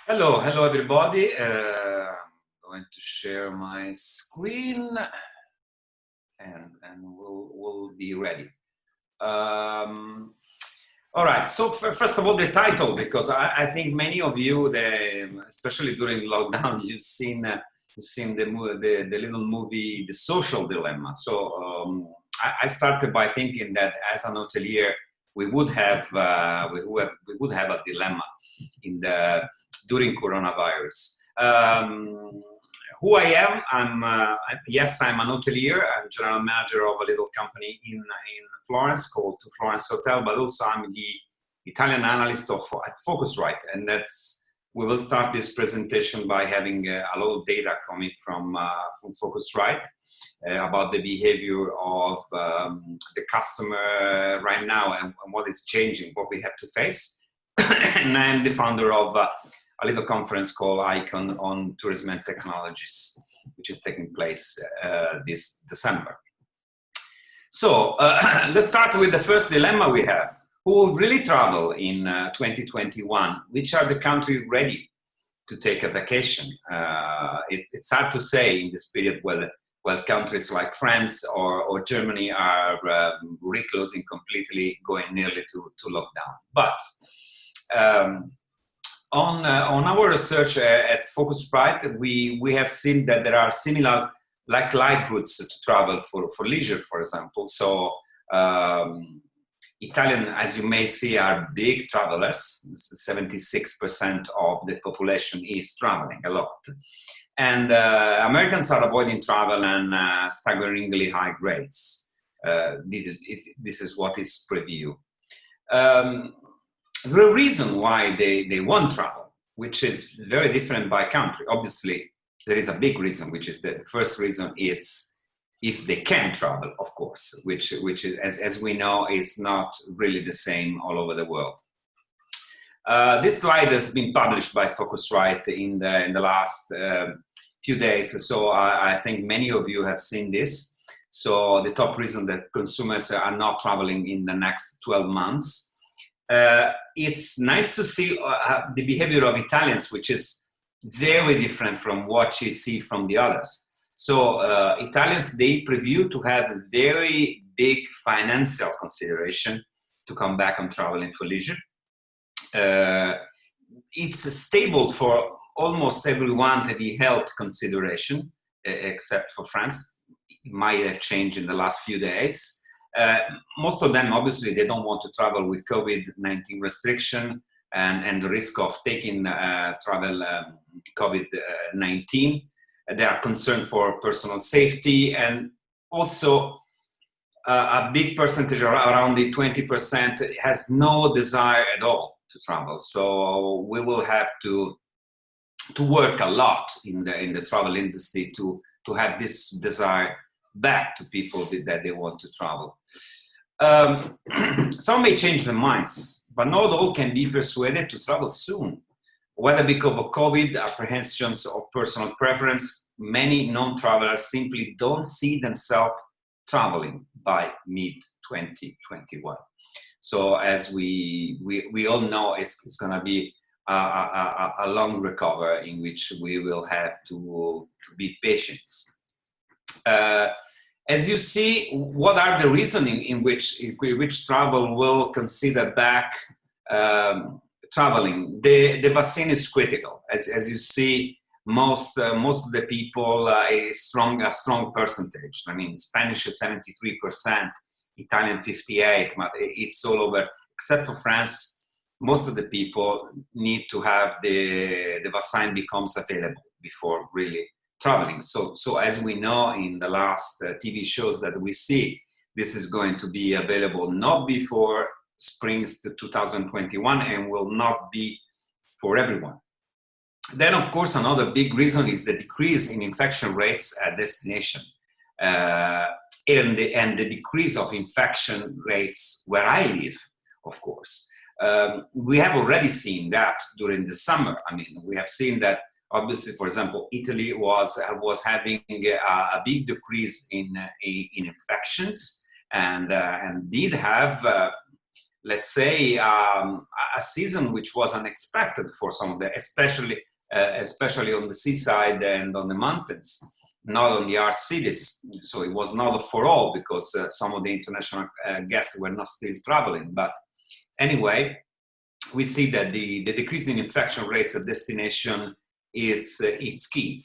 Hello everybody. I'm going to share my screen and we'll be ready. Um, all right. So first of all, the title, because I think many of you, especially during lockdown, you've seen the little movie, The Social Dilemma. So I started by thinking that as an hotelier, we would have a dilemma in the during coronavirus. Who I am, I'm an hotelier. I'm general manager of a little company in Florence called TOFLORENCE Hotel, but also I'm the Italian analyst at Focusrite, and we will start this presentation by having a lot of data coming from Focusrite about the behavior of the customer right now and what is changing, what we have to face. And I'm the founder of a little conference called ICON on tourism and technologies, which is taking place this December. So let's start with the first dilemma we have. Who will really travel in 2021? Which are the countries ready to take a vacation? It's hard to say in this period whether countries like France or Germany are reclosing completely, going nearly to lockdown. But on our research at Focusrite, we have seen that there are similar livelihoods to travel for leisure, for example. So Italian, as you may see, are big travelers. 76% of the population is traveling a lot. And Americans are avoiding travel and staggeringly high rates. This is what is preview. The reason why they won't travel, which is very different by country. Obviously, there is a big reason, which is the first reason is if they can travel, of course, which is, as we know, is not really the same all over the world. This slide has been published by Focusrite in the last few days, so I think many of you have seen this. So the top reason that consumers are not traveling in the next 12 months. It's nice to see the behavior of Italians, which is very different from what you see from the others. So Italians, they preview to have a very big financial consideration to come back on traveling for leisure. It's stable for almost everyone, the health consideration, except for France. It might have changed in the last few days. Most of them, obviously, they don't want to travel with COVID-19 restriction and the risk of taking travel COVID-19. They are concerned for personal safety, and also a big percentage, around the 20%, has no desire at all to travel. So we will have to work a lot in the travel industry to have this desire back to people that they want to travel. Some may change their minds, but not all can be persuaded to travel soon. Whether because of COVID, apprehensions, or personal preference, many non-travelers simply don't see themselves traveling by mid-2021. So as we all know, it's going to be a long recovery in which we will have to be patient. As you see, what are the reasoning in which travel will consider back traveling? The vaccine is critical. As you see, most of the people, a strong percentage. I mean, Spanish is 73%, Italian 58%, but it's all over. Except for France, most of the people need to have the vaccine becomes available before really traveling. So as we know in the last TV shows that we see, this is going to be available not before springs to 2021 and will not be for everyone. Then, of course, another big reason is the decrease in infection rates at destination and the decrease of infection rates where I live, of course. We have already seen that during the summer. I mean, we have seen that obviously, for example, Italy was having a big decrease in infections and did have let's say, a season which was unexpected for some of them, especially on the seaside and on the mountains, not on the art cities. So it was not for all, because some of the international guests were not still traveling. But anyway, we see that the decrease in infection rates at destination is it's key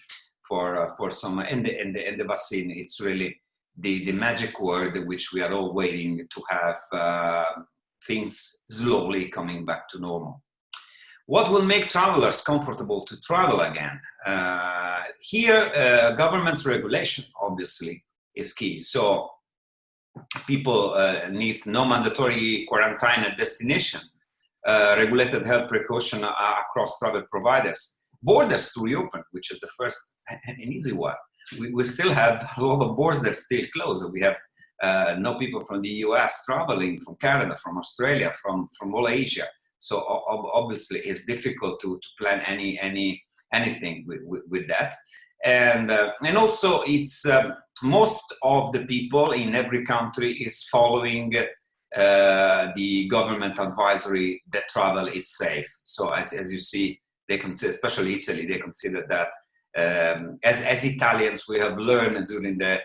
for some, and the vaccine. It's really the magic word which we are all waiting to have things slowly coming back to normal. What will make travelers comfortable to travel again? Here, government's regulation obviously is key. So people needs no mandatory quarantine at destination, regulated health precaution across travel providers, borders to reopen, which is the first and easy one. We still have a lot of borders still closed. We have no people from the US traveling, from Canada, from Australia, from all Asia. So obviously it's difficult to plan anything with that. And also it's most of the people in every country is following the government advisory that travel is safe. So as you see, they consider, especially Italy, they consider that as Italians, we have learned during the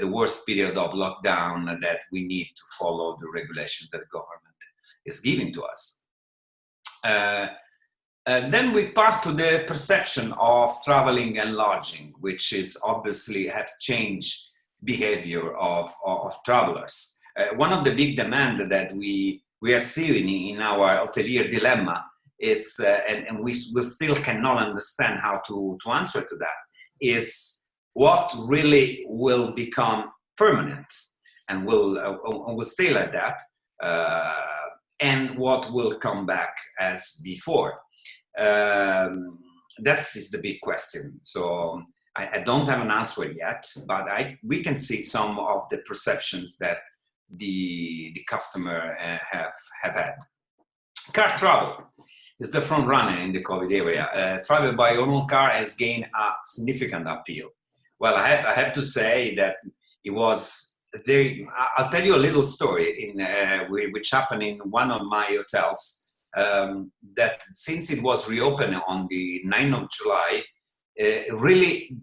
worst period of lockdown that we need to follow the regulations that the government is giving to us. Then we pass to the perception of traveling and lodging, which is obviously have changed behavior of travelers. One of the big demands that we are seeing in our hotelier dilemma, it's and we still cannot understand how to answer to that, is what really will become permanent and will stay like that, and what will come back as before. That is the big question. So I don't have an answer yet, but we can see some of the perceptions that the customer have had. Car travel is the front runner in the COVID area. Travel by your own car has gained a significant appeal. Well, I have to say that it was I'll tell you a little story which happened in one of my hotels. That since it was reopened on the 9th of July, really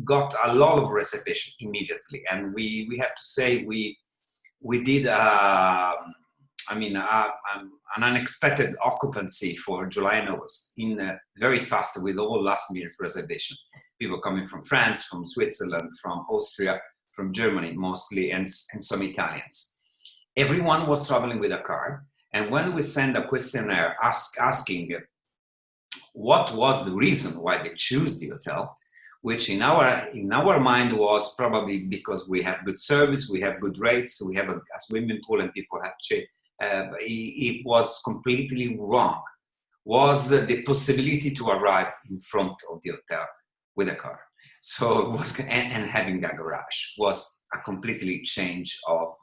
got a lot of reservation immediately, and we have to say we did an unexpected occupancy for July and August very fast with all last minute reservation. People coming from France, from Switzerland, from Austria, from Germany mostly, and some Italians. Everyone was traveling with a car. And when we send a questionnaire asking what was the reason why they choose the hotel, which in our mind was probably because we have good service, we have good rates, we have a swimming pool, and people have it was completely wrong. Was the possibility to arrive in front of the hotel with a car. So it was, and having a garage was a completely change of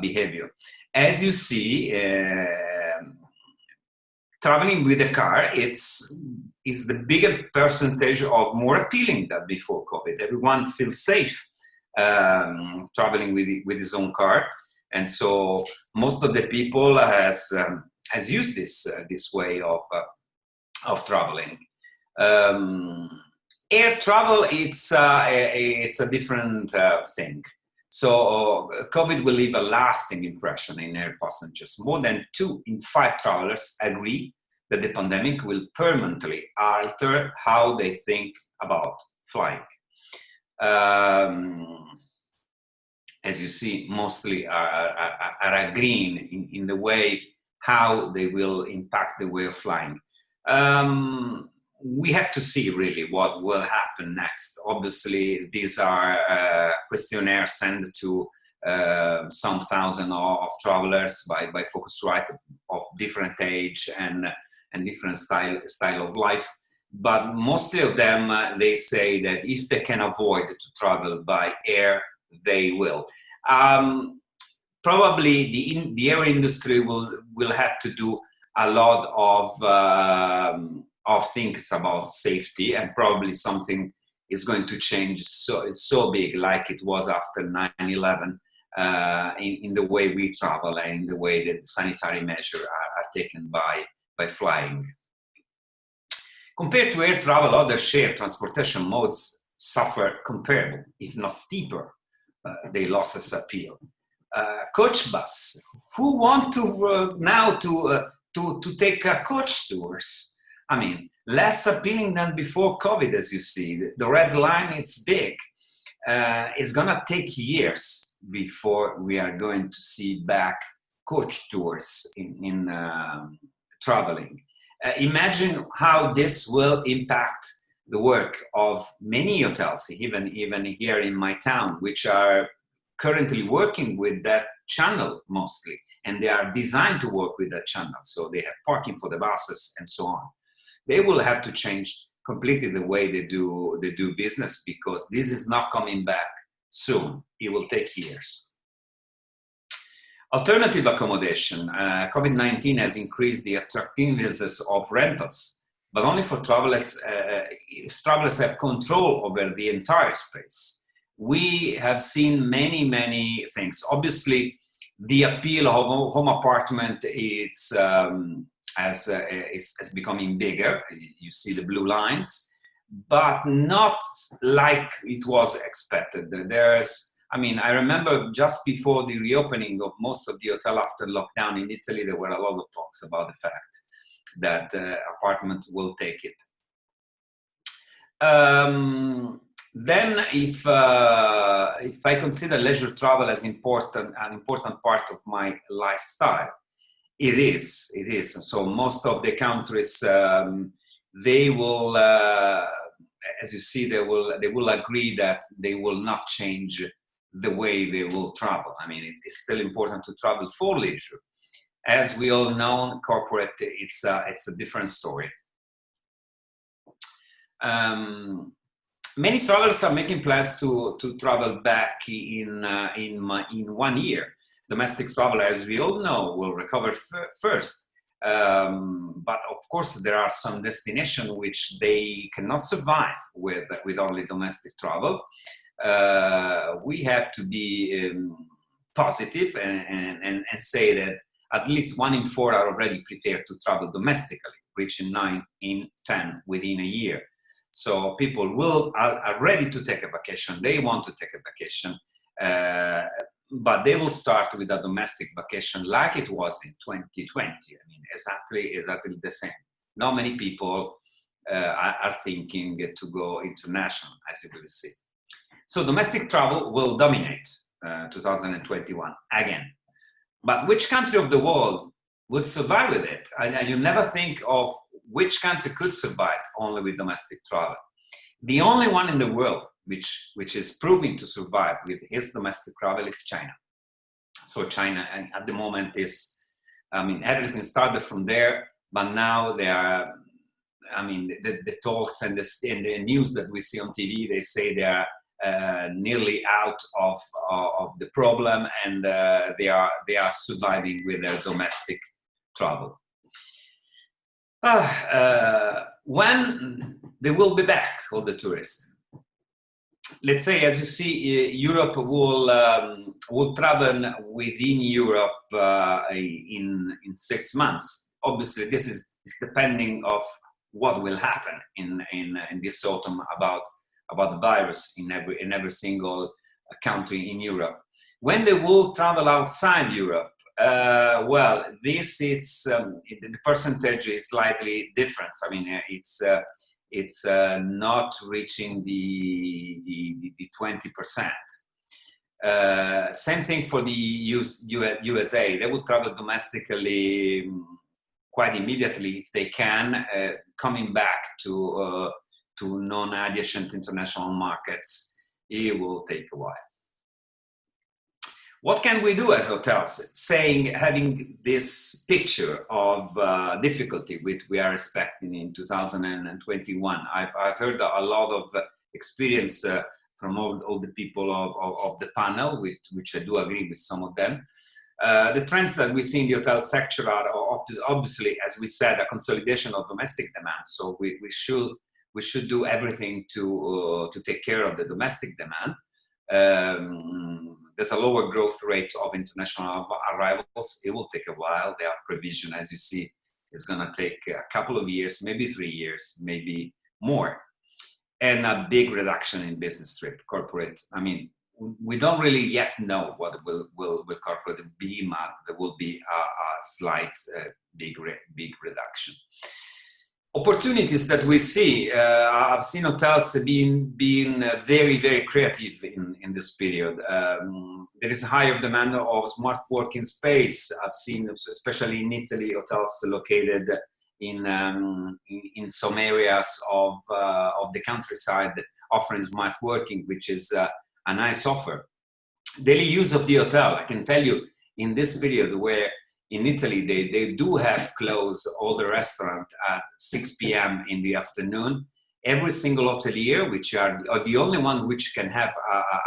behavior. As you see, traveling with a car is the bigger percentage of more appealing than before COVID. Everyone feels safe traveling with his own car, and so most of the people has used this way of traveling. Air travel, it's a different thing. So COVID will leave a lasting impression in air passengers. More than 2 in 5 travelers agree that the pandemic will permanently alter how they think about flying. As you see, mostly are agreeing in the way how they will impact the way of flying. We have to see really what will happen next. Obviously, these are questionnaires sent to some thousand of travelers by Focusrite of different age and different style of life. But mostly of them, they say that if they can avoid to travel by air, they will. Probably the air industry will have to do a lot of things about safety, and probably something is going to change so big like it was after 9/11. in the way we travel and in the way that the sanitary measures are taken by flying. Compared to air travel, other shared transportation modes suffer comparable, if not steeper, their losses appeal. Coach bus. Who want to now to take coach tours? I mean, less appealing than before COVID, as you see. The red line, it's big. It's gonna take years before we are going to see back coach tours in traveling. Imagine how this will impact the work of many hotels, even here in my town, which are currently working with that channel mostly, and they are designed to work with that channel. So they have parking for the buses and so on. They will have to change completely the way they do business, because this is not coming back soon. It will take years. Alternative accommodation. COVID-19 has increased the attractiveness of rentals, but only for travelers if travelers have control over the entire space. We have seen many things. Obviously, the appeal of home apartment is becoming bigger. You see the blue lines, but not like it was expected. I remember just before the reopening of most of the hotel after lockdown in Italy, there were a lot of talks about the fact that apartments will take it. Then, if I consider leisure travel as an important part of my lifestyle, it is. So most of the countries, they will, as you see, they will agree that they will not change the way they will travel. I mean, it's still important to travel for leisure. As we all know, corporate, it's a different story. Many travelers are making plans to travel back in 1 year. Domestic travel, as we all know, will recover first. But of course, there are some destinations which they cannot survive with only domestic travel. We have to be positive and say that at least 1 in 4 are already prepared to travel domestically, reaching 9 in 10 within a year. So people are ready to take a vacation. They want to take a vacation, but they will start with a domestic vacation like it was in 2020. I mean, exactly the same. Not many people are thinking to go international, as you will see. So domestic travel will dominate 2021 again. But which country of the world would survive with it? And you never think of which country could survive only with domestic travel. The only one in the world which is proving to survive with his domestic travel is China. So China, and at the moment, is, everything started from there, but now they are, the talks and the news that we see on TV, they say they are nearly out of the problem, and they are surviving with their domestic travel. When they will be back, all the tourists? Let's say, as you see, Europe will travel within Europe in 6 months. Obviously, this is depending of what will happen in this autumn about the virus in every single country in Europe. When they will travel outside Europe, the percentage is slightly different. I mean, it's not reaching the 20%. Same thing for the USA. They will travel domestically quite immediately if they can, coming back to non-adjacent international markets. It will take a while. What can we do as hotels? Having this picture of difficulty which we are expecting in 2021. I've heard a lot of experience from all the people of the panel, which I do agree with some of them. The trends that we see in the hotel sector are obviously, as we said, a consolidation of domestic demand. So we should do everything to take care of the domestic demand. there's a lower growth rate of international arrivals. It will take a while. Their provision, as you see, is going to take a couple of years, maybe 3 years, maybe more. And a big reduction in business trip, corporate. I mean, we don't really yet know what will corporate be, but there will be a slight big reduction. Opportunities that we see, I've seen hotels being very, very creative in this period. There is a higher demand of smart working space. I've seen, especially in Italy, hotels located in some areas of the countryside offering smart working, which is a nice offer. Daily use of the hotel, I can tell you, in this period where in Italy, they do have closed all the restaurant at 6 p.m. in the afternoon. Every single hotelier, which are the only one which can have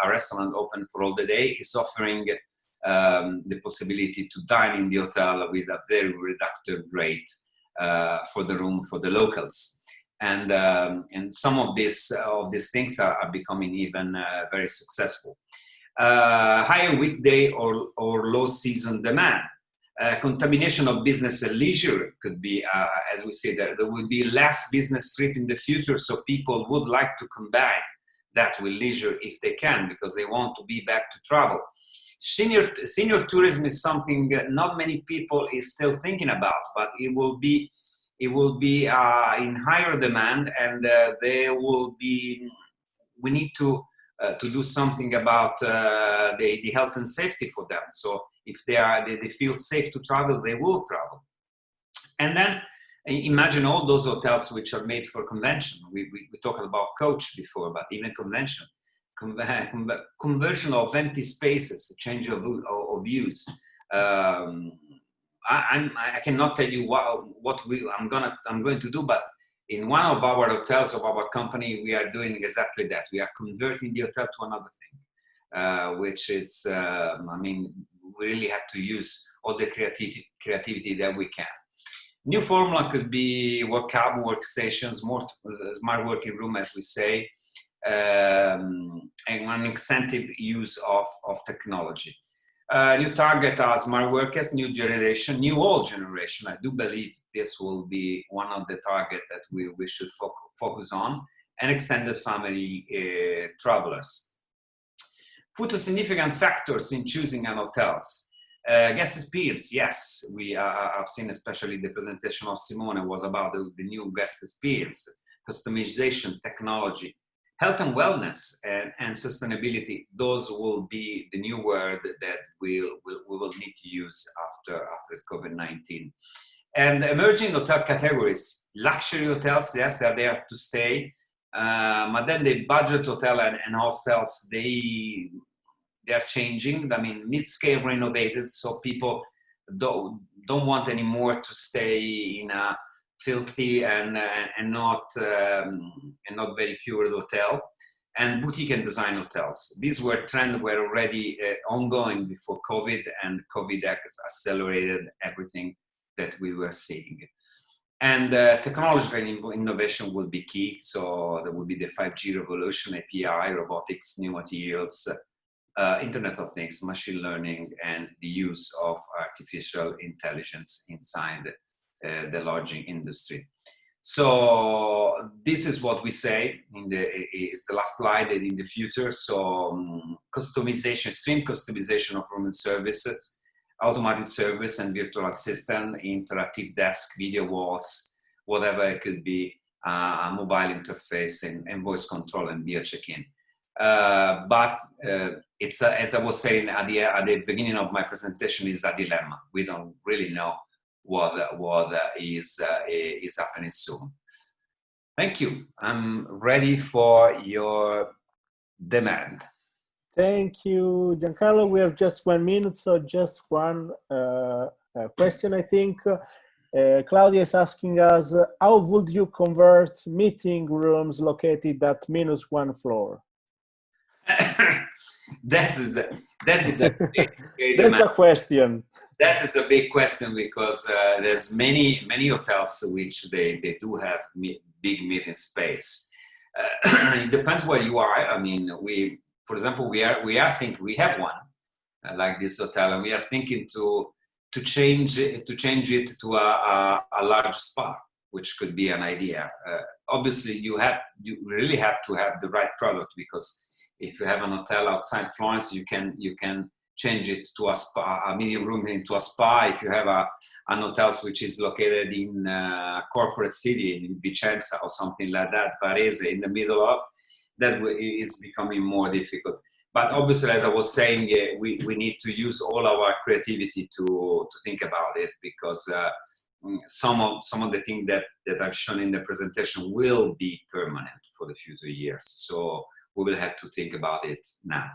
a restaurant open for all the day, is offering the possibility to dine in the hotel with a very reduced rate for the room for the locals. And some of these things are becoming even very successful. Higher weekday or low season demand. Contamination of business and leisure could be, as we say, there will be less business trip in the future, so people would like to combine that with leisure if they can, because they want to be back to travel. Senior tourism is something not many people is still thinking about, but it will be in higher demand, and we need to do something about the health and safety for them. So if they feel safe to travel, they will travel. And then imagine all those hotels which are made for convention. We talked about coach before, but even convention. Conversion of empty spaces, change of use. I cannot tell you what I'm going to do, but in one of our hotels of our company, we are doing exactly that. We are converting the hotel to another thing, which is, we really have to use all the creativity that we can. New formula could be workstations, more smart working room, as we say, and an incentive use of technology. New target are smart workers, new generation, new old generation. I do believe this will be one of the targets that we should focus on, and extended family travelers. Photo significant factors in choosing an hotels. Guest experience, yes, I've seen especially the presentation of Simone was about the new guest experience, customization, technology, health and wellness, and sustainability. Those will be the new word that we will need to use after COVID-19. And emerging hotel categories, luxury hotels, yes, they're there to stay, but then the budget hotel and hostels, they're changing. I mean, mid-scale renovated, so people don't want anymore to stay in a filthy and not very cured hotel. And boutique and design hotels. These trends were already ongoing before COVID, and COVID has accelerated everything that we were seeing. And technological innovation will be key. So there will be the 5G revolution, API, robotics, new materials, Internet of Things, machine learning, and the use of artificial intelligence inside the lodging industry. So this is what we say it's the last slide in the future. So customization, extreme customization of room and services, automated service and virtual assistant, interactive desk, video walls, whatever it could be, a mobile interface and voice control and beer check-in. But it's as I was saying at the beginning of my presentation, is a dilemma. We don't really know what is happening soon. Thank you. I'm ready for your demand. Thank you, Giancarlo. We have just 1 minute, so just one question, I think. Claudia is asking us, how would you convert meeting rooms located at -1 floor? That is a that's a question. That is a big question, because there's many hotels which they do have big meeting space. It depends where you are. I mean, for example, we have one like this hotel, and we are thinking to change it to a large spa, which could be an idea. Obviously, you really have to have the right product, because if you have an hotel outside Florence, you can change it to a spa, a medium room into a spa. If you have an hotel which is located in a corporate city in Vicenza or something like that, Varese, in the middle of that, is becoming more difficult. But obviously, as I was saying, we need to use all our creativity to think about it, because some of the things that I've shown in the presentation will be permanent for the future years. So we will have to think about it now.